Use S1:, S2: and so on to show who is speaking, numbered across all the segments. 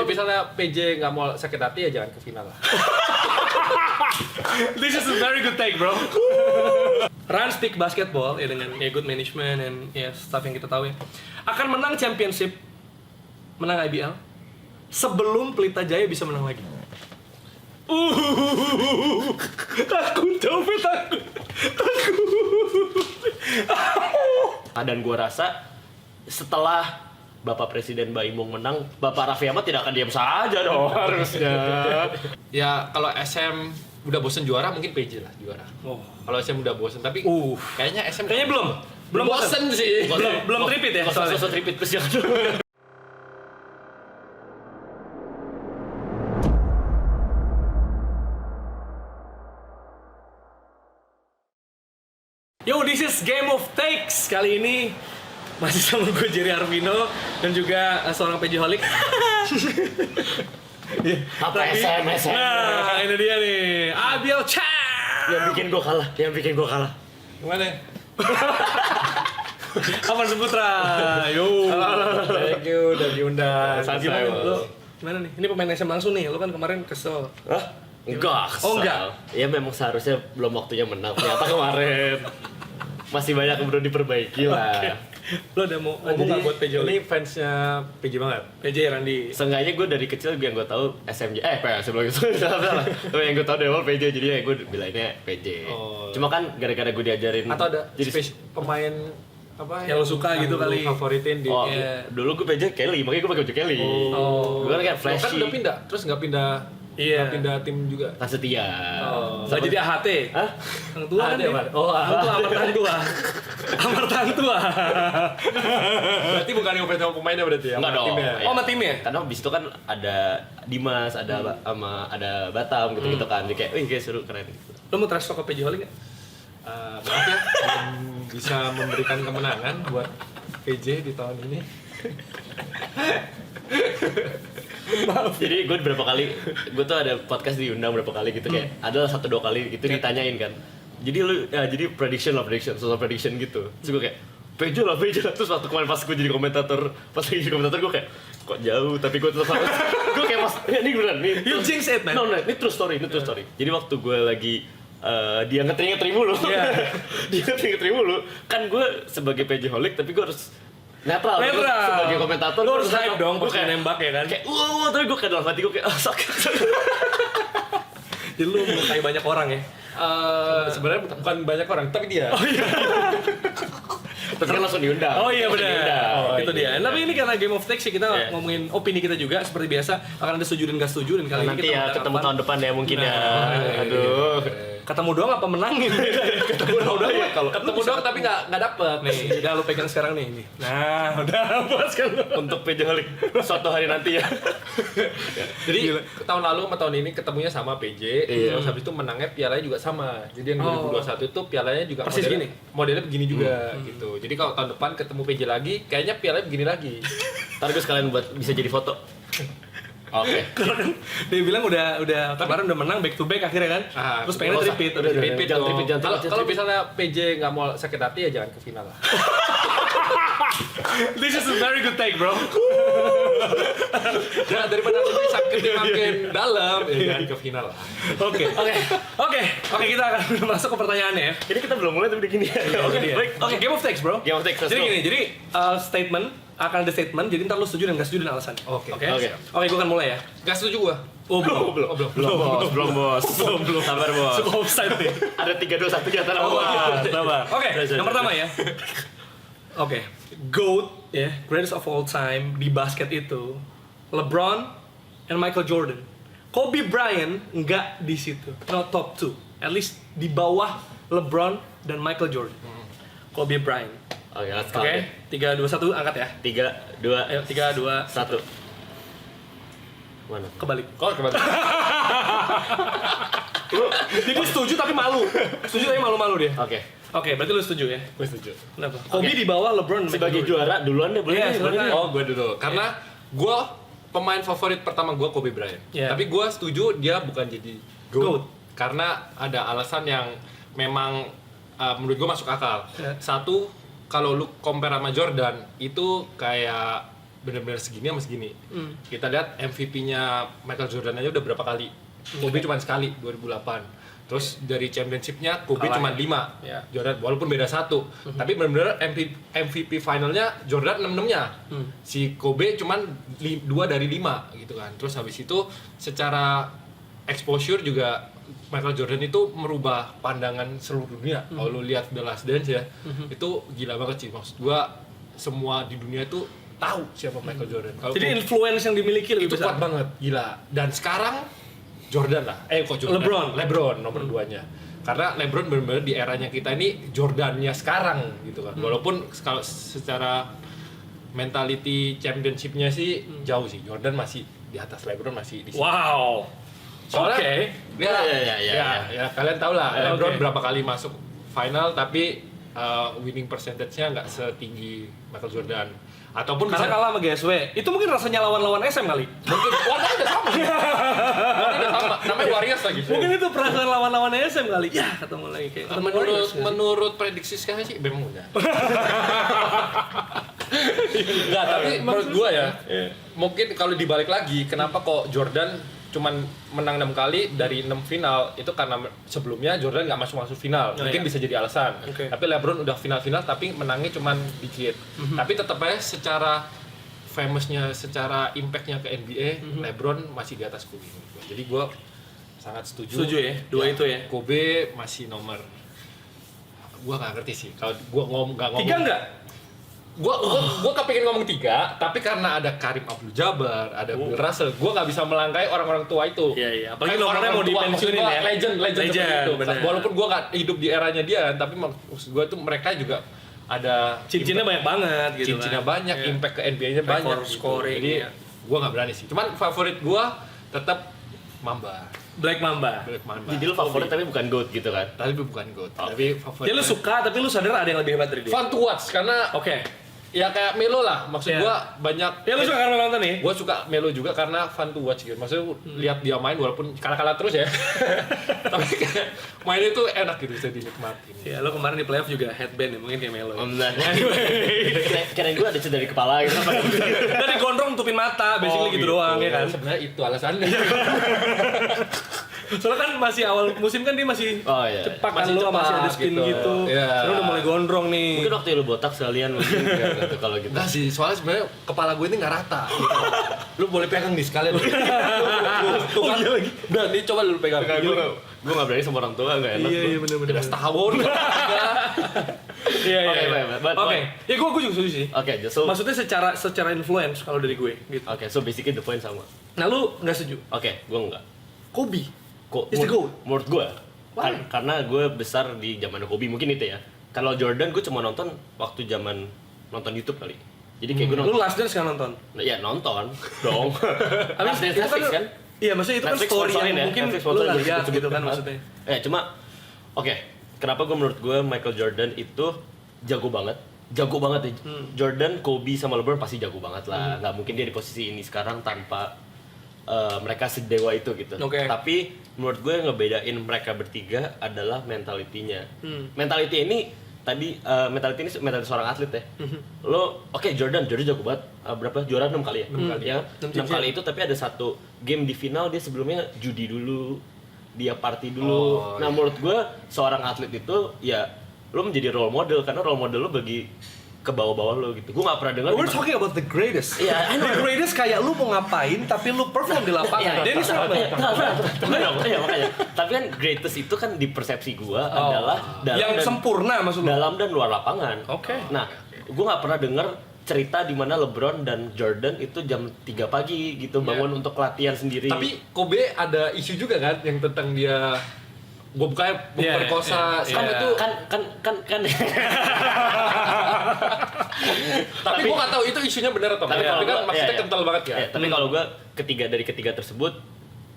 S1: misalnya PJ nggak mau sakit hati ya jangan ke final lah.
S2: This is a very good take, bro. Rans Peak Basketball ya dengan good management and stuff yang kita tahu ya akan menang championship, menang IBL sebelum Pelita Jaya bisa menang lagi. Takut, takut.
S3: Dan gue rasa setelah Bapak Presiden Baimong menang, Bapak Raffi Ahmad tidak akan diam saja dong harusnya.
S1: Ya kalau SM udah bosen juara mungkin PJ lah juara. Kalau SM udah bosen tapi kayaknya SM
S2: belum
S1: bosen sih.
S2: Belum tripit ya.
S3: Sosok tripit plus jangan.
S2: Yo, this is Game of Takes. Kali ini masih sama gue Jerry Arvino dan juga seorang PJ-holic.
S3: Apa SM?
S2: Nah, ini dia nih. Abiel Champ.
S3: Yang bikin gue kalah.
S1: Gimana?
S2: Aman Seputra. Yo.
S1: Thank you udah diundang.
S2: Gimana lu? Gimana nih? Ini pemain SM langsung nih. Lu kan kemarin kesel.
S3: Hah? Enggak.
S2: Oh, enggak.
S3: Ya memang seharusnya belum waktunya menang. Ternyata kemarin masih banyak yang perlu diperbaiki lah.
S2: Lo udah mau ngomong nggak buat PJ?
S1: Ini fansnya PJ banget.
S2: PJ Randi.
S3: Seenggaknya gue dari kecil yang gue tahu SMJ, sebelum itu salah. Yang gue tahu dari awal PJ, jadi ya gue bilangnya PJ. Cuma kan gara-gara gue diajarin.
S1: Atau ada
S3: jadi
S1: pemain apa
S2: yang lo suka gitu kali.
S1: Favoritin di.
S3: Dulu gue PJ Kelly, makanya gue pakai baju Kelly. Gue kan kayak flashy.
S1: Kan udah pindah, terus nggak pindah. Nggak pindah tim juga.
S3: Kan setia.
S2: Nggak jadi AHT.
S3: Hah?
S2: Yang tua kan ya? Yang tua, Amartan tua. Amartan tua.
S1: Berarti bukan yang sama pemainnya berarti ya?
S3: Enggak dong.
S1: Timnya.
S2: Oh, sama timnya?
S3: Karena abis itu kan ada Dimas, ada Batam gitu kan. Jadi kayak seru, keren gitu.
S2: Lo mau transfer ke PJ Holic nggak?
S1: Maaf ya, belum bisa memberikan kemenangan buat PJ di tahun ini.
S3: Maaf. Jadi gue berapa kali, gue tuh ada podcast diundang berapa kali gitu kayak ada 1-2 kali gitu ditanyain kan. Jadi jadi social prediction gitu. Terus gue kayak PJ lah. Terus waktu kemarin pas gue jadi komentator, gue kayak kok jauh tapi gue tetap harus. Gue kayak mas, ini beneran nih.
S2: You jinx it, man.
S3: No, ini true story. Jadi waktu gue lagi dia ngetri mulu. Dia ngetri mulu. Kan gue sebagai PJ-holic tapi gue harus netral. Sebagai komentator
S2: lu harus hype dong pas nembak ya kan?
S3: Kayak tapi gue kayak dalam hati gue kayak sakit.
S2: Jadi lu melukai banyak orang ya?
S1: Sebenarnya bukan banyak orang, tapi dia.
S3: Tapi kan langsung diundang.
S2: Oh iya benar. Itu
S1: iya.
S2: dia. Tapi ini karena Game of Takes kita ngomongin opini kita juga seperti biasa akan ada setuju dan nggak setuju dan kali ini
S3: Nanti
S2: kita
S3: ya ketemu tahun depan ya mungkin ya.
S2: Aduh. Ketemu doang apa menangin? Ketemu doang ya kalau
S1: Ketemu doang tapi nggak dapet.
S2: Nih, udah lu pegang sekarang nih. Nah, udah puas kan lu.
S3: Untuk PJ-holic suatu hari nanti ya.
S1: Jadi tahun lalu sama tahun ini ketemunya sama PJ, terus habis itu menangnya pialanya juga sama. Jadi yang 2021 itu pialanya juga
S2: persis
S1: modelnya begini juga gitu. Jadi kalau tahun depan ketemu PJ lagi, kayaknya pialanya begini lagi.
S3: Ntar gue sekalian buat bisa jadi foto. Oke.
S2: Karena kan dia bilang udah kemarin udah menang back to back akhirnya kan. Terus pengen repeat.
S1: Kalau misalnya PJ nggak mau sakit hati ya jangan ke final lah.
S2: This is a very good take, bro.
S1: Ya daripada nanti sakit makin dalam ya jangan ke final lah.
S2: Oke, kita akan masuk ke pertanyaannya ya.
S3: Ini kita belum mulai tapi begini ya.
S2: Oke, Game of Takes, bro.
S3: Game of Takes.
S2: Jadi gini, statement akan ada statement, jadi ntar lu setuju dan gak setuju dan alasannya. Oke, gue akan mulai ya.
S1: Gak setuju gua.
S3: Belum bos. Sabar bos.
S2: Suka offside nih.
S3: Ada 3-2-1 di antara
S2: Sabar. Oke, yang pertama ya. Oke, GOAT ya, greatest of all time di basket itu LeBron and Michael Jordan. Kobe Bryant nggak di situ, no top 2. At least di bawah LeBron dan Michael Jordan. Kobe Bryant.
S3: Oke,
S2: 3, 2, 1 angkat ya.
S3: 3, 2,
S2: Ayo 3, 2,
S3: 1. Mana?
S2: Kebalik.
S1: Kok kembali?
S2: Jadi setuju tapi malu. Setuju tapi malu-malu dia.
S3: Oke,
S2: berarti lu setuju ya?
S1: Gue setuju.
S2: Kenapa? Kobe di bawah LeBron dan
S3: sebagai
S2: Michael Jordan.
S3: juara duluan deh, boleh.
S1: Oh, gue dulu. Karena gue pemain favorit pertama gue Kobe Bryant. Tapi gue setuju dia bukan jadi GOAT. Karena ada alasan yang memang menurut gue masuk akal. Satu, kalau lu compare sama Jordan, itu kayak benar-benar segini sama segini. Kita lihat MVP-nya Michael Jordan aja udah berapa kali. Kobe cuma sekali 2008. Terus dari championship-nya Kobe cuma 5.
S2: Ya.
S1: Jordan walaupun beda 1. Tapi benar-benar MVP finalnya Jordan 6-6-nya. Si Kobe cuma 2 dari 5 gitu kan. Terus habis itu secara exposure juga Michael Jordan itu merubah pandangan seluruh dunia. Kalau lu lihat The Last Dance ya, itu gila banget sih. Maksud gua semua di dunia itu tahu siapa Michael Jordan. Kalau
S2: Jadi influence yang dimiliki lebih
S1: itu
S2: besar.
S1: kuat banget, gila. Dan sekarang Jordan lah, kok Jordan? LeBron nomor 2-nya. Karena LeBron benar-benar di eranya kita ini Jordannya sekarang gitu kan. Walaupun kalau secara mentality championship-nya sih jauh sih. Jordan masih di atas, LeBron masih di sini.
S2: Wow.
S1: Soalnya
S3: Ya.
S1: kalian tahu lah LeBron
S2: Oke.
S1: berapa kali masuk final tapi winning percentage-nya nggak setinggi Michael Jordan. Ataupun
S2: Karena
S1: bisa
S2: kalah sama GSW. Itu mungkin rasanya lawan-lawan SM kali.
S1: mungkin warnanya udah sama. Warnanya udah sama. Namanya Warriors lagi.
S2: Mungkin itu perasaan lawan-lawan SM kali. Ya, ketemu lagi kayak ketemu Warriors, ya.
S1: menurut prediksi sekarang sih memang udah. Enggak, tapi menurut gua ya, mungkin kalau dibalik lagi, kenapa kok Jordan cuman menang 6 kali dari 6 final itu karena sebelumnya Jordan nggak masuk final, mungkin bisa jadi alasan. Tapi LeBron udah final-final tapi menangnya cuman dikit. Tapi tetap aja secara famousnya, secara impactnya ke NBA, LeBron masih di atas Kobe. Jadi gua sangat setuju.
S2: Setuju ya, dua itu ya.
S1: Kobe masih nomor. Gua nggak ngerti sih. Kalau gua nggak ngomong.
S2: 3 enggak?
S1: Gua kepingin ngomong 3, tapi karena ada Karim Abdul-Jabbar, ada Bill Russell, gua nggak bisa melangkai orang-orang tua itu.
S2: Iya. Apalagi
S1: Kayak
S2: nomornya mau
S1: orang-orang tua,
S2: dipensiunin
S1: maksud gua
S2: ya.
S1: Legend seperti itu.
S2: bener.
S1: Walaupun gua nggak hidup di eranya dia, tapi maksud gua tuh mereka juga ada
S2: Cincinnya banyak banget gitu.
S1: cincinnya
S2: kan.
S1: banyak,
S2: Iya.
S1: impact ke NBA-nya
S2: Rekor
S1: banyak. Gitu.
S2: scoring,
S1: Jadi
S2: iya.
S1: gua nggak berani sih. Cuman favorit gua tetap Mamba.
S2: Black Mamba.
S1: Black Mamba.
S3: Jadi lu favorit tapi bukan GOAT gitu kan?
S1: Tapi bukan GOAT. Tapi favorit.
S2: Jadi lu suka tapi lu sadar ada yang lebih hebat dari dia.
S1: Fun to watch karena
S2: Oke.
S1: ya kayak Melo lah, maksud
S2: Iya.
S1: gua banyak.
S2: Ya lu suka karena nonton nih?
S1: Gua suka Melo juga karena fun to watch gitu. Maksudnya lihat dia main walaupun kalah-kalah terus ya. Tapi kayak mainnya itu enak gitu, bisa dinikmatin.
S2: Ya lu kemarin di playoff juga headband ya, mungkin kayak Melo.
S3: Benar. Kirain gue ada dari kepala gitu.
S2: Dari gondrong tutupin mata, basically gitu doang ya kan.
S1: Sebenarnya itu alasannya.
S2: Soalnya kan masih awal musim kan dia masih
S3: Oh, iya.
S2: cepak kan
S1: Masih
S2: lu masih ada
S1: cepak
S2: skin
S1: gitu.
S2: gitu.
S1: Iya.
S2: Sekarang udah mulai gondrong nih.
S3: Mungkin waktu lu botak sekalian mungkin gitu kalau gitu.
S1: Enggak sih, soalnya sebenarnya kepala gue ini nggak rata. Gitu. Lu boleh pegang nih sekalian. Tuh kan. Udah, nih coba lu pegang.
S3: Gue gak berani sama orang tua, gak enak.
S2: Iya bener-bener.
S1: Udah setahun.
S2: Iya.
S3: Oke, baik.
S2: Oke. Ya gue juga setuju sih.
S3: Oke, so
S2: Maksudnya secara influence kalau dari gue gitu.
S3: Oke, so basically the point sama.
S2: Nah lu nggak setuju?
S3: Oke, gue enggak.
S2: Kobe.
S3: Kok
S2: Is the GOAT?
S3: menurut gue
S2: Why?
S3: karena gue besar di zaman Kobe mungkin itu ya. Kalau Jordan gue cuma nonton waktu zaman nonton YouTube kali. Jadi kayak gue
S2: Lu
S3: nonton.
S2: Last Dance kan nonton?
S3: Ya nonton dong.
S2: Tapi
S3: Last Dance
S2: itu
S3: Netflix kan?
S2: Iya, maksudnya itu kan
S3: Netflix
S2: story
S3: sponsorin
S2: yang
S3: ya,
S2: mungkin
S3: Netflix
S2: lu
S3: sponsorin
S2: nggak
S3: gitu,
S2: lihat
S3: sebut.
S2: gitu kan maksudnya.
S3: Cuma oke, kenapa gue menurut gue Michael Jordan itu jago banget. Jago banget ya. Jordan, Kobe sama LeBron pasti jago banget lah. Nggak mungkin dia di posisi ini sekarang tanpa mereka sedewa itu gitu.
S2: Oke.
S3: Tapi menurut gue yang ngebedain mereka bertiga adalah mentalitinya. Mentality ini tadi mentality ini mentality seorang atlet ya. Lo oke, Jordan jago banget. Berapa juara 6 kali ya? 6 kali ya. 6 kali itu tapi ada satu game di final dia sebelumnya judi dulu. Dia party dulu. Nah, menurut gue seorang atlet itu ya lo menjadi role model karena role model lo bagi ke bawah-bawah lo gitu. Gue gak pernah dengar.
S2: We're talking about the greatest.
S3: Iya, I know.
S2: The greatest kayak lu mau ngapain tapi lu perform di lapangan. Dennis Rodman.
S3: Makanya. Tapi kan greatest itu kan di persepsi gua adalah dalam
S2: yang
S3: dan,
S2: sempurna maksud lu.
S3: dalam dan luar lapangan.
S2: Oke.
S3: Nah, gua nggak pernah dengar cerita di mana LeBron dan Jordan itu jam 3 pagi gitu bangun untuk latihan sendiri.
S1: Tapi Kobe ada isu juga kan yang tentang dia bukannya memperkosa
S2: Iya,
S1: kan
S2: iya.
S1: itu
S3: kan
S1: tapi gua nggak tahu itu isunya benar atau
S3: Tapi
S1: enggak.
S3: kalau
S1: Tapi kan
S3: gua-
S1: maksudnya
S3: iya.
S1: kental banget ya.
S3: Tapi kalau gua dari ketiga tersebut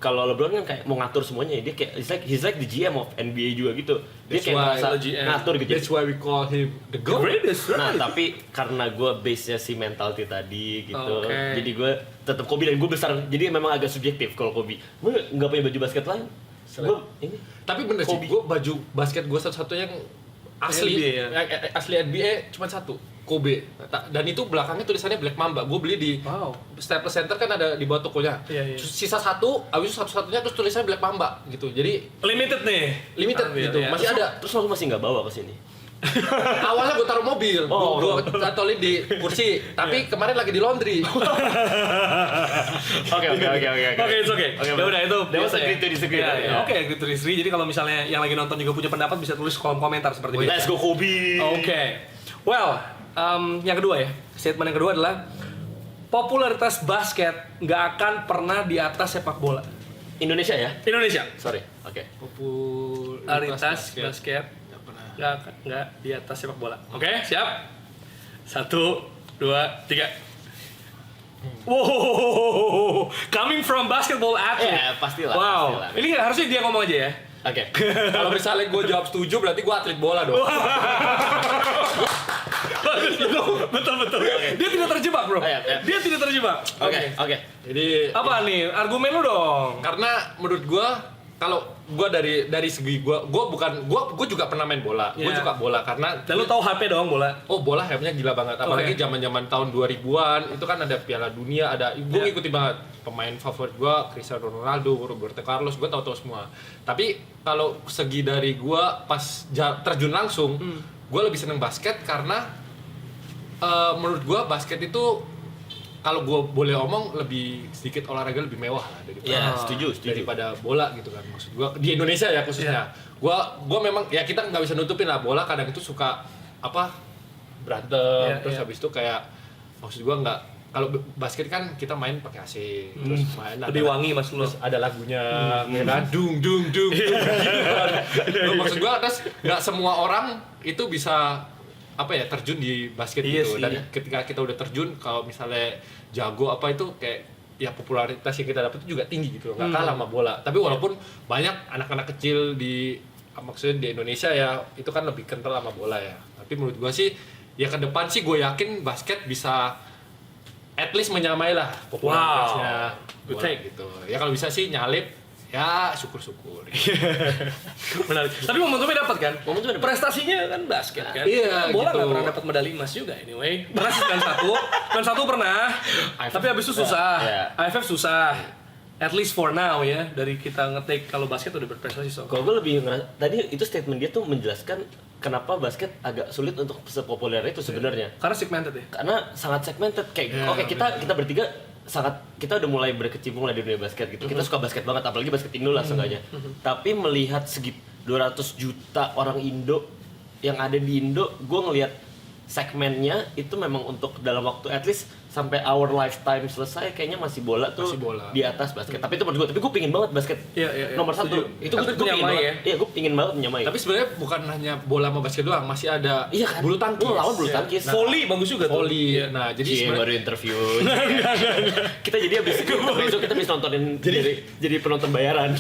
S3: kalau LeBron kan kayak mau ngatur semuanya, dia kayak he's like the GM of NBA juga gitu. Dia
S1: That's
S3: kayak
S1: why
S3: merasa
S2: the GM.
S3: ngatur gitu.
S1: That's why we call him the
S2: The
S1: GOAT.
S2: greatest,
S3: Nah,
S2: right?
S3: tapi karena gue base-nya si mentality tadi gitu,
S2: Oke.
S3: jadi gue tetap Kobe dan gue besar, jadi memang agak subjektif kalau Kobe. Gue nggak punya baju basket lain. Gue ini
S1: Tapi bener sih,
S3: Kobe.
S1: gua baju basket gua satu-satunya yang asli,
S2: NBA ya?
S1: yang asli NBA cuma satu. Kobe. Dan itu belakangnya tulisannya Black Mamba. Gue beli di Staples Center kan ada di bawah tokonya.
S2: Iya.
S1: Sisa satu, abis itu satu-satunya terus tulisannya Black Mamba gitu. Jadi
S2: Limited nih.
S1: limited gitu.
S2: Ya.
S1: Masih ada.
S3: Terus lu masih nggak bawa ke sini?
S1: Awalnya gue taruh mobil, gue tantolin di kursi. Tapi kemarin lagi di laundry.
S3: Oke,
S2: It's okay. Ya udah itu
S3: That was
S2: biasa
S3: agree to disagree.
S2: Ya. Oke, agree to disagree. Jadi kalau misalnya yang lagi nonton juga punya pendapat bisa tulis kolom komentar seperti biasa.
S3: Let's go Kobe.
S2: Oke. Well, yang kedua ya. Statement yang kedua adalah popularitas basket nggak akan pernah di atas sepak bola.
S3: Indonesia ya?
S2: Indonesia.
S3: Sorry. Oke.
S2: Popularitas basket nggak di atas sepak bola. Oke, siap? 1, 2, 3. Wow, coming from basketball athlete.
S3: Ya, pastilah.
S2: Wow,
S3: pastilah.
S2: ini harusnya dia ngomong aja ya.
S3: Oke.
S1: Kalau misalnya gue jawab setuju, berarti gue atlet bola dong.
S2: Betul. Dia tidak terjebak, bro.
S3: Ya.
S2: Dia tidak terjebak.
S3: Oke.
S1: Jadi
S2: Apa nih? Argumen lu dong.
S1: karena menurut gue kalau gue dari segi gue juga pernah main bola. Gue
S2: Yeah.
S1: juga bola karena
S2: Dan lu tahu HP dong bola.
S1: oh bola hype-nya gila banget. Apalagi zaman-zaman tahun 2000-an itu kan ada Piala Dunia, ada gue
S2: Yeah.
S1: ngikutin banget. Pemain favorit gue Cristiano Ronaldo, Roberto Carlos, gue tahu semua. Tapi kalau segi dari gue pas terjun langsung, gue lebih seneng basket karena menurut gue basket itu kalau gue boleh omong lebih sedikit olahraga lebih mewah lah daripada
S3: Ya, setuju.
S1: daripada bola gitu kan. Maksud gue di Indonesia ya khususnya. Gue memang ya kita nggak bisa nutupin lah, bola kadang itu suka berantem, terus habis itu kayak maksud gue nggak, kalau basket kan kita main pakai AC, terus main
S2: Lebih wangi mas lu.
S1: terus ada lagunya, ya kan, dung dung dung gitu kan. Maksud gue terus nggak semua orang itu bisa terjun di basket
S2: Iya
S1: gitu.
S2: sih.
S1: Dan ketika kita udah terjun, kalau misalnya jago itu kayak ya popularitas yang kita dapat itu juga tinggi gitu, nggak kalah sama bola. Tapi walaupun banyak anak-anak kecil maksudnya di Indonesia ya itu kan lebih kental sama bola ya. Tapi menurut gua sih ya ke depan sih gue yakin basket bisa at least menyamai lah popularitasnya
S2: Good
S1: bola
S2: take.
S1: gitu. Ya kalau bisa sih nyalip ya syukur-syukur.
S2: Menarik. Tapi momentumnya dapat kan?
S3: Momentumnya dapat.
S2: Prestasinya kan basket kan?
S1: Iya,
S2: Bola
S1: gitu.
S2: nggak pernah dapat medali emas juga anyway. Pernah sih 91 pernah. Tapi habis itu susah.
S3: Iya.
S2: AFF susah. At least for now ya, dari kita ngetik kalau basket udah berprestasi so.
S3: Kalau gue lebih ngerasa, tadi itu statement dia tuh menjelaskan kenapa basket agak sulit untuk sepopuler itu sebenarnya.
S2: Karena segmented ya.
S3: Karena sangat segmented kayak oke, kita bertiga kita udah mulai berkecimpung lah di dunia basket gitu. Kita suka basket banget, apalagi basket Indo lah seenggaknya. Tapi melihat 200 juta orang Indo yang ada di Indo, gue ngelihat segmennya itu memang untuk dalam waktu at least sampai our lifetime selesai kayaknya masih bola tuh di atas basket. Tapi itu menurut gue, tapi gue pingin banget basket
S2: Iya.
S3: nomor satu. Itu gue pingin banget. Iya, gue pingin banget menyamai.
S1: Tapi sebenarnya bukan hanya bola sama basket doang, masih ada
S3: iya kan?
S1: bulu tangkis.
S3: Lawan bulu tangkis.
S2: Volley bagus juga tuh.
S1: Volley. Nah, jadi
S3: Cie,
S1: sebenarnya
S3: baru interview. Kita jadi besok kita bisa nontonin jadi penonton bayaran.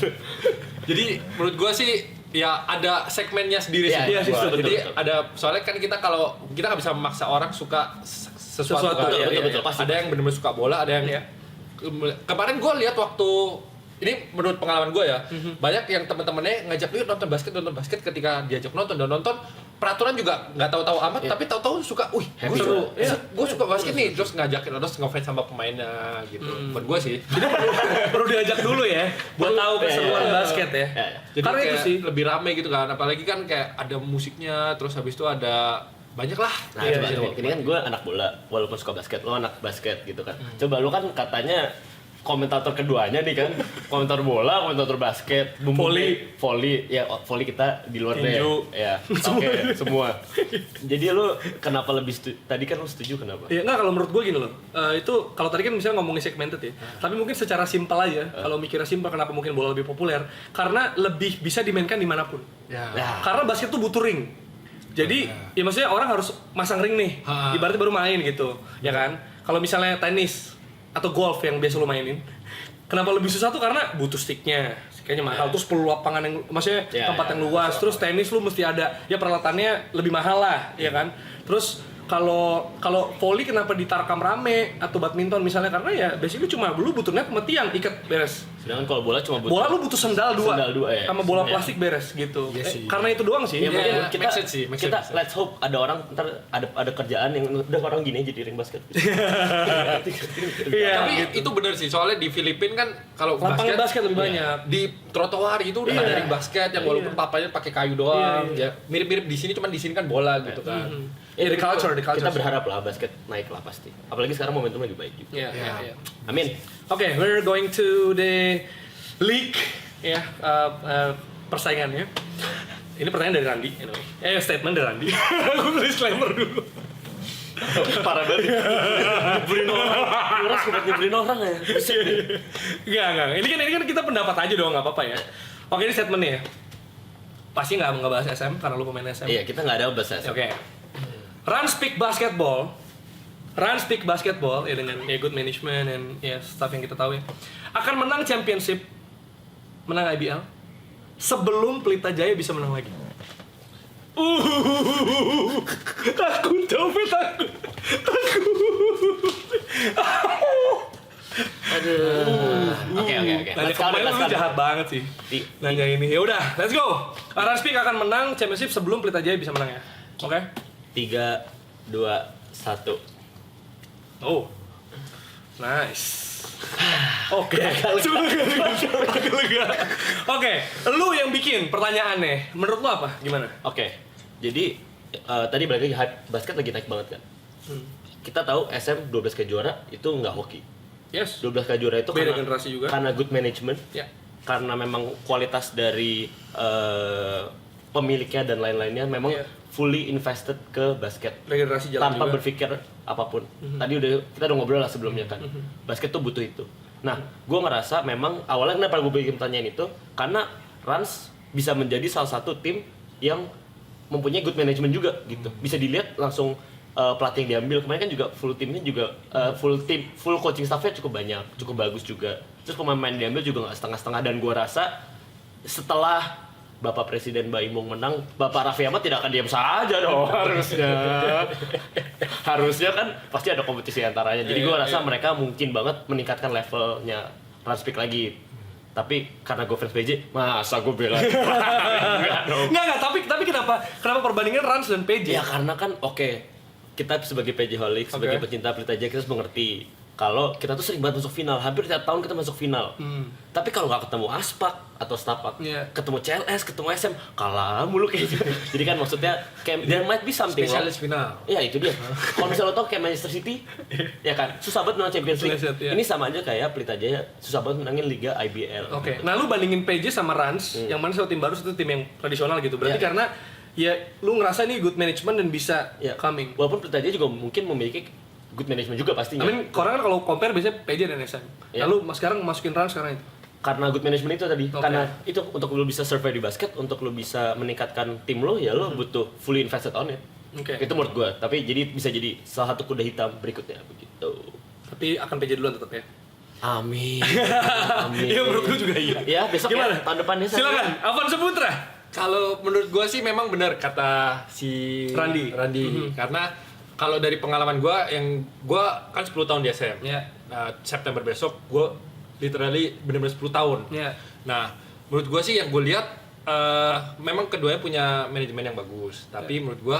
S1: jadi menurut gua sih ya ada segmennya sendiri
S3: Iya,
S1: sih.
S3: iya,
S1: Gua.
S3: betul,
S1: Jadi
S3: betul.
S1: ada soalnya kan kita nggak bisa memaksa orang suka sesuatu kan.
S2: Betul,
S1: Iya,
S3: betul,
S1: iya.
S3: pasti.
S1: Ada yang benar-benar suka bola, ada yang kemarin gua lihat waktu ini menurut pengalaman gue ya, banyak yang teman-temannya ngajak yuk nonton basket ketika diajak nonton peraturan juga nggak tahu-tahu amat, tapi tahu-tahu suka, gue seru, gue suka basket nih, terus ngajakin terus ngefans sama pemainnya gitu. Buat gue sih.
S2: Jadi perlu diajak dulu ya, buat tahu keseruan basket ya.
S1: Jadi
S2: Karena itu
S1: kayak
S2: sih
S1: lebih rame gitu kan, apalagi kan kayak ada musiknya, terus habis itu ada banyak lah.
S3: Nah, coba ini kan gue anak bola, walaupun suka basket, lo anak basket gitu kan. Coba lo kan katanya komentator keduanya nih kan, komentator bola, komentator basket, volley, ya volley kita di luar deh, ya, oke, semua. Jadi lo kenapa lebih tadi kan lo setuju kenapa?
S2: ya enggak, kalau menurut gue gini loh, itu kalau tadi kan misalnya ngomongin segmented ya, tapi mungkin secara simpel aja, kalau mikirnya simpel kenapa mungkin bola lebih populer, karena lebih bisa dimainkan dimanapun. Karena basket tuh butuh ring. Jadi ya maksudnya orang harus masang ring nih, ibaratnya baru main gitu, ya kan? Kalau misalnya tenis atau golf yang biasa lo mainin, kenapa lebih susah tuh karena butuh sticknya, kayaknya mahal, terus perlu lapangan yang, maksudnya tempat yang luas, terus tenis lu mesti ada, ya peralatannya lebih mahal lah, ya kan? Terus kalau volley kenapa ditarkam rame atau badminton misalnya, karena ya basically cuma lu butuh net sama tiang ikat beres.
S3: Sedangkan kalau bola cuma butuh
S2: Bola lu butuh sendal dua
S3: ya.
S2: sama bola
S3: Iya.
S2: plastik beres gitu.
S1: Iya sih.
S2: Karena itu doang sih.
S3: Ya, mungkin
S1: Iya,
S3: kita
S1: make sense sih, make
S3: kita
S1: sense.
S3: let's hope ada orang ntar ada kerjaan yang udah orang gini aja di ring basket.
S2: Iya,
S1: Tapi
S2: gitu.
S1: itu bener sih, soalnya di Filipina kan kalau
S2: Lapangan basket lebih banyak.
S1: di trotoar itu udah
S2: Iya.
S1: ada ring basket yang walaupun
S2: Iya.
S1: papanya pakai kayu doang,
S2: Iya, iya.
S1: ya mirip-mirip di sini, cuman di sini kan bola gitu kan.
S2: Iya, the culture.
S3: Kita berharap lah basket naik lah pasti. Apalagi sekarang momentum lagi baik juga.
S2: Iya,
S1: Iya.
S2: iya, iya.
S3: Amin.
S2: Oke, we're going to the league ya, persaingannya. Ini pertanyaan dari Randy, anyway. Statement dari Randy. Aku disclaimer dulu.
S3: Parah banget. Nyebelin orang. Orang suka nyebelin orang ya.
S2: Enggak. Ini kan kita pendapat aja dong, nggak apa-apa ya. Oke, ini statementnya ya. Pasti nggak bahas SM karena lu pemain SM.
S3: Iya, kita nggak ada bahasa.
S2: Oke. Rans Peak Basketball ya dengan ya good management dan ya stuff yang kita tahu ya, akan menang championship, menang IBL sebelum Pelita Jaya bisa menang lagi. Takut, takut.
S3: Oke.
S2: Nanya kemarin lu jahat banget sih. Nanya ini. Ya udah, let's go. Rans Peak akan menang championship sebelum Pelita Jaya bisa menang ya. Oke?
S3: 3, 2, 1.
S2: Oh. Nice. Oke. Oke, lu yang bikin pertanyaannya. Menurut lu apa? Gimana?
S3: Oke. Jadi tadi balik lagi hype basket lagi naik banget kan. Kita tahu SM 12 kali juara itu nggak hoki.
S2: Yes.
S3: 12 kali juara itu
S2: Beda generasi juga.
S3: karena good management.
S2: Ya.
S3: Karena memang kualitas dari pemiliknya dan lain-lainnya memang
S2: Iya.
S3: fully invested ke basket
S2: Regenerasi jalan
S3: tanpa
S2: juga.
S3: berpikir apapun. Tadi kita udah ngobrol lah sebelumnya kan. Basket tuh butuh itu. Nah, gue ngerasa memang awalnya kenapa gue bikin pertanyaan itu karena Rans bisa menjadi salah satu tim yang mempunyai good management juga gitu. Bisa dilihat langsung pelatih yang diambil kemarin kan juga full timnya juga full coaching staffnya cukup banyak, cukup bagus juga. Terus pemain-pemain diambil juga nggak setengah-setengah dan gue rasa setelah Bapak Presiden Baimong menang, Bapak Raffi Ahmad tidak akan diam saja dong harusnya kan pasti ada kompetisi antaranya. Jadi gue rasa mereka mungkin banget meningkatkan levelnya Rans Peak lagi. Tapi karena gue fans PJ, masa gue bela?
S2: Enggak, tapi kenapa perbandingan Rans dan PJ?
S3: Ya karena kan kita sebagai PJ Holic, sebagai pecinta Pelita Jaya kita harus mengerti kalau kita tuh sering banget masuk final, hampir tiap tahun kita masuk final. Tapi kalau nggak ketemu Aspak atau Stapak, ketemu CLS, ketemu SM, kalah mulu kayak gitu. Jadi kan maksudnya kayak there might be something
S1: Spesialis final.
S3: Iya itu dia. Kalau misalnya lo tau kayak Manchester City, ya kan susah banget menang Champions League. Ini sama aja kayak Pelita Jaya susah banget menangin Liga IBL.
S2: Oke. Nah, lu bandingin PJ sama Rans, yang mana satu tim baru, satu tim yang tradisional gitu. Berarti karena ya lu ngerasa ini good management dan bisa coming.
S3: Walaupun Pelita Jaya juga mungkin memiliki good management juga pastinya.
S2: I mean, orang kan kalau compare biasanya PJ dan SM. Lalu sekarang masukin Rans karena itu.
S3: Karena good management itu tadi, karena itu untuk lo bisa survive di basket, untuk lo bisa meningkatkan tim lo, ya lo butuh fully invested on it. Itu menurut gue, tapi bisa jadi salah satu kuda hitam berikutnya begitu.
S2: Tapi akan PJ duluan tetap ya.
S3: Amin.
S2: Iya, menurut gue juga iya.
S3: Ya besok
S2: Gimana?
S3: tahun depannya
S2: Silakan, Afan Saputra.
S1: Kalau menurut gue sih memang benar kata si
S2: Randy.
S1: Karena kalau dari pengalaman gue, yang gue kan 10 tahun di SM. Nah, September besok gue literally benar-benar 10 tahun. Nah, menurut gue sih yang gue lihat memang keduanya punya manajemen yang bagus. Tapi menurut gue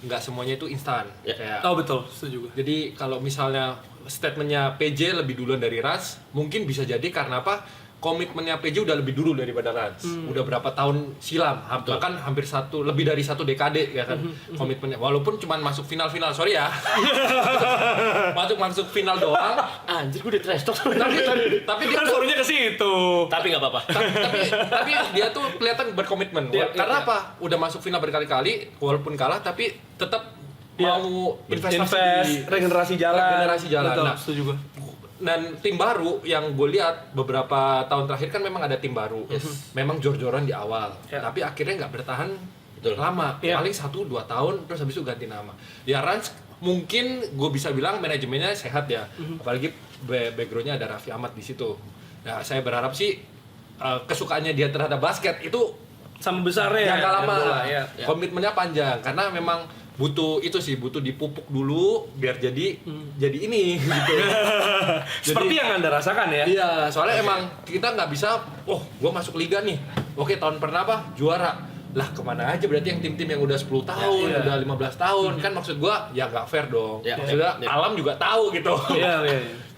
S1: nggak semuanya itu instan. Kayak,
S2: Betul, setuju gue.
S1: jadi kalau misalnya statementnya PJ lebih duluan dari Rans, mungkin bisa jadi karena apa? Komitmennya PJ udah lebih dulu daripada Rans. Udah berapa tahun silam, bahkan hampir lebih dari satu dekade ya kan komitmennya. Walaupun cuma masuk final-final, sorry ya. masuk final doang.
S3: Anjir gue di trash talk.
S1: Tapi dia
S2: Kan suruhnya ke situ.
S3: Tapi nggak apa-apa.
S1: tapi dia tuh kelihatan berkomitmen. Karena apa? Udah masuk final berkali-kali, walaupun kalah tapi tetap mau investasi
S2: regenerasi jalan. Betul,
S1: Nah,
S2: setuju gue.
S1: dan tim baru yang gue lihat beberapa tahun terakhir kan memang ada tim baru. Memang jor-joran di awal, tapi akhirnya nggak bertahan lama. Paling 1-2 tahun terus habis itu ganti nama. Ya Rans mungkin gue bisa bilang manajemennya sehat ya. Apalagi backgroundnya ada Raffi Ahmad di situ. Nah, saya berharap sih kesukaannya dia terhadap basket itu
S2: sama besarnya
S1: jangka lama,
S2: bola,
S1: komitmennya panjang karena memang butuh itu sih, butuh dipupuk dulu biar jadi ini gitu.
S2: Seperti yang Anda rasakan ya.
S1: Iya, soalnya emang kita nggak bisa, gua masuk liga nih. Oke, tahun pertama juara. Lah kemana aja berarti yang tim-tim yang udah 10 tahun,
S2: Iya.
S1: udah 15 tahun. Kan maksud gua ya nggak fair dong.
S3: Iya.
S1: Sudah
S3: Iya.
S1: alam juga tahu gitu.
S2: Iya.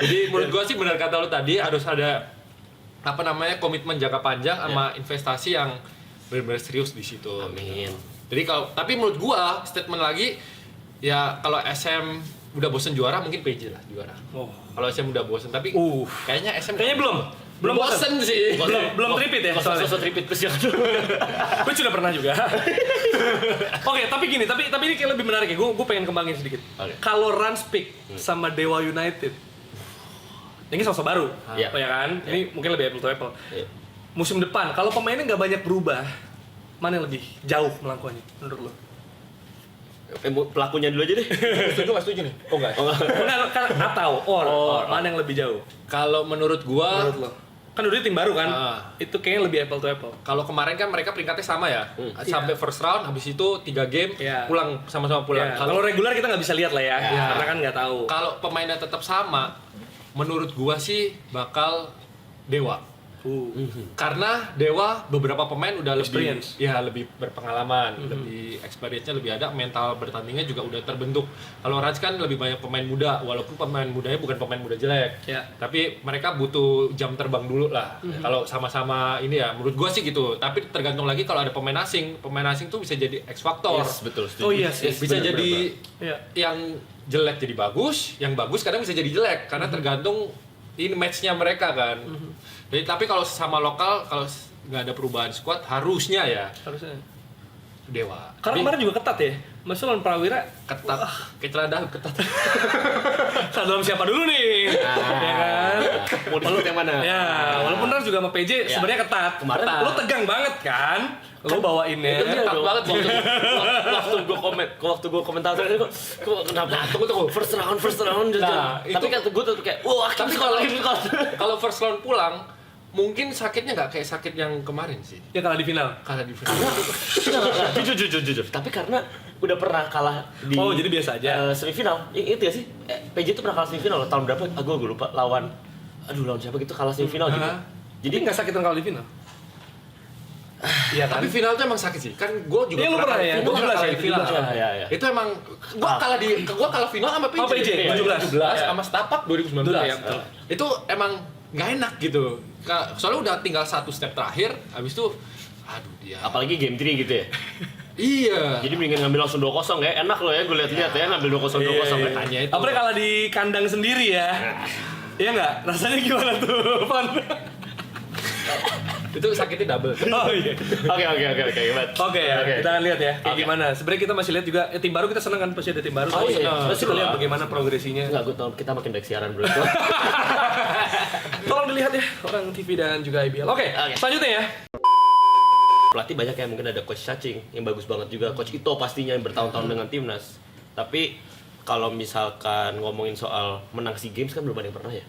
S1: Jadi menurut gua sih benar kata lu tadi, harus ada komitmen jangka panjang sama investasi yang benar-benar serius di situ.
S3: Amin.
S1: Jadi tapi menurut gua statement lagi ya kalau SM udah bosen juara mungkin PJ lah juara.
S2: Oh.
S1: Kalau SM udah bosen tapi kayaknya SM
S2: Kayaknya belum
S1: bosen sih.
S2: Belum tripit ya soalnya.
S3: Sosok tripit plus yang
S2: Gue sudah pernah juga. Oke, tapi gini, tapi ini kayak lebih menarik ya. Gue pengen kembangin sedikit.
S3: Oke.
S2: Kalau Rans pick sama Dewa United, ini sosok baru,
S3: Iya.
S2: ya kan? Ini mungkin lebih apple to apple.
S3: Iya.
S2: Musim depan, kalau pemainnya nggak banyak berubah, mana yang lebih jauh melangkahnya menurut lo?
S3: Pelakunya dulu aja deh.
S1: Setuju nggak setuju nih? Oh enggak.
S2: Bukan, kan atau mana yang lebih jauh?
S1: Kalau menurut gua
S2: Menurut lo? Kan udah tim baru kan? Itu kayaknya lebih apple to apple.
S1: kalau kemarin kan mereka peringkatnya sama ya. Sampai first round habis itu 3 game
S2: Iya.
S1: pulang sama-sama pulang.
S2: Ya, kalau reguler kita nggak bisa lihat lah ya,
S1: Iya.
S2: karena kan nggak tahu.
S1: Kalau pemainnya tetap sama, menurut gua sih bakal Dewa. Karena Dewa beberapa pemain udah lebih
S2: Experience.
S1: lebih berpengalaman, lebih experience-nya lebih ada, mental bertandingnya juga udah terbentuk. Kalau Rans kan lebih banyak pemain muda, walaupun pemain mudanya bukan pemain muda jelek.
S2: Ya.
S1: Tapi mereka butuh jam terbang dulu lah. Kalau sama-sama ini ya, menurut gua sih gitu. Tapi tergantung lagi kalau ada pemain asing tuh bisa jadi X faktor.
S3: Yes, betul.
S2: Oh iya sih.
S1: Bisa
S2: bener,
S1: jadi
S2: Iya.
S1: yang jelek jadi bagus, yang bagus kadang bisa jadi jelek karena tergantung ini match-nya mereka kan. Jadi tapi kalau sama lokal kalau nggak ada perubahan squad harusnya ya
S2: Harusnya.
S1: Dewa.
S2: Karena
S1: Tapi
S2: kemarin juga ketat ya. Masa lawan Prawira
S1: ketat, kayak celana ketat.
S2: dalam siapa dulu nih? Ya kan?
S3: Mau disebut yang mana?
S2: Ya, walaupun Rans juga sama PJ sebenarnya ketat.
S3: Kemarin
S2: lo tegang banget kan? Lo bawainnya.
S3: Itu ketat banget waktu gue komentator itu kok kenapa? Tunggu first round
S1: Nah,
S3: tapi kan gue tuh kayak wah
S1: Tapi kalau first round pulang mungkin sakitnya nggak kayak sakit yang kemarin sih.
S2: Ya kalah di final.
S1: Kalah di final.
S3: jujur. Tapi karena udah pernah kalah di
S2: Oh, jadi biasa aja.
S3: semifinal. Itu ya sih. PJ tuh pernah kalah semifinal tahun berapa? Gue lupa lawan siapa gitu kalah semifinal gitu.
S2: Jadi nggak sakit kalau di final. Iya kan?
S1: Tapi final tuh emang sakit sih. Kan gue juga
S2: Iya, lu pernah ya?
S1: Gue
S2: 17
S1: kalah
S2: ya,
S1: di final.
S2: 17
S3: ya.
S1: Itu emang gue kalah final sama PJ.
S2: Oh, PJ,
S1: 17 sama Setapak 2019.
S2: Iya, betul.
S1: Itu emang nggak enak gitu. Soalnya udah tinggal satu step terakhir, habis itu aduh dia.
S3: Apalagi game 3 gitu ya.
S1: Iya.
S3: Jadi mendingan ngambil langsung 2-0 ya. Enak loh ya gue lihat-lihat ya ngambil 2-0
S1: Tanya itu.
S2: Apalagi kalah di kandang sendiri ya. Iya nggak? Rasanya gimana tuh, Pan?
S1: Itu sakitnya double.
S2: Oh iya.
S3: Oke.
S2: Oke ya, kita akan lihat ya kayak gimana. Sebenarnya kita masih lihat juga tim baru, kita seneng kan pasti ada tim baru.
S3: Oh, iya.
S2: Pasti kita lihat bagaimana progresinya.
S3: Enggak, gue tau kita makin baik siaran bro.
S2: Tolong dilihat ya orang TV dan juga IBL. Oke, selanjutnya ya.
S3: Pelatih banyak ya, mungkin ada coach Cacing yang bagus banget juga, coach Ito pastinya yang bertahun-tahun dengan timnas. Tapi kalau misalkan ngomongin soal menang SEA Games kan belum ada yang pernah ya.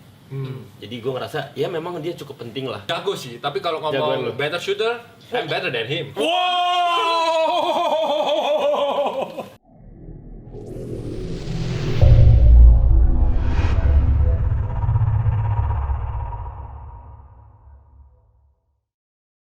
S3: Jadi gue ngerasa ya memang dia cukup penting lah.
S1: Jago sih, tapi kalau
S3: Jagoan
S1: ngomong
S3: lu.
S1: better shooter, I'm better than him.
S2: Wow.